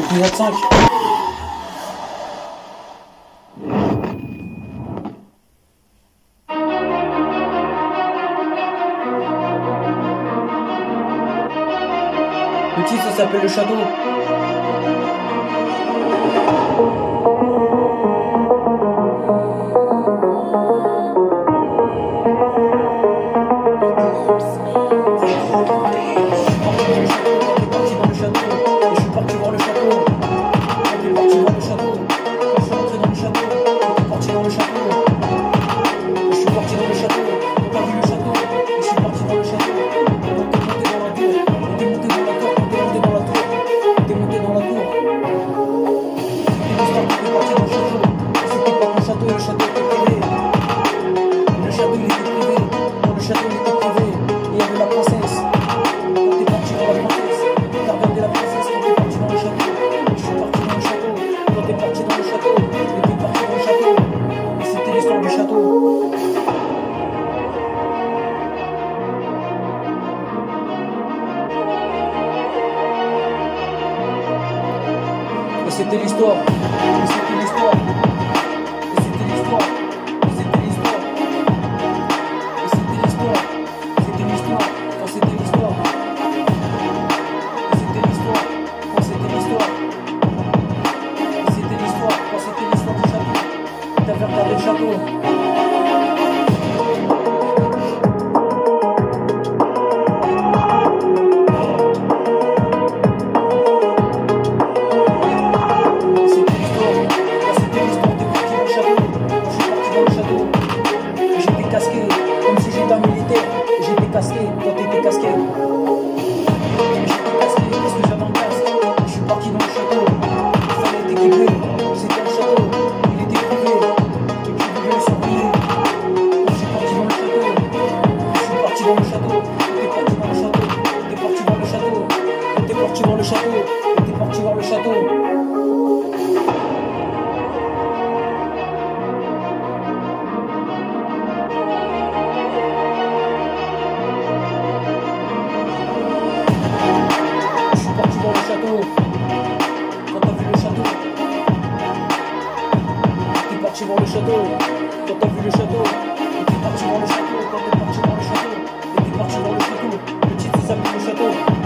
Épisode 5. Le titre ça s'appelle Le Château. C'était l'histoire, c'était l'histoire, c'était l'histoire, c'était l'histoire, c'était l'histoire, c'était l'histoire, quand c'était l'histoire, c'était l'histoire, quand c'était l'histoire, c'était l'histoire, quand c'était l'histoire du château, t'avais regardé le château. Casqué, quand t'étais casqué. J'étais casqué parce que j'avais un casque. Je suis parti dans le château. Il fallait t'équiper. C'était le château. Il était privé. Et tu devais le surveiller. Je suis parti dans le château. Je suis parti dans le château. T'es parti dans le château. T'es parti dans le château. T'es parti dans le château. T'es parti dans le château. Quand t'as vu le château, t'es parti voir le château. Quand t'as vu le château, t'es parti voir le château. Quand t'es parti voir le château, t'es parti voir le château. Le titre s'appelle Le Château.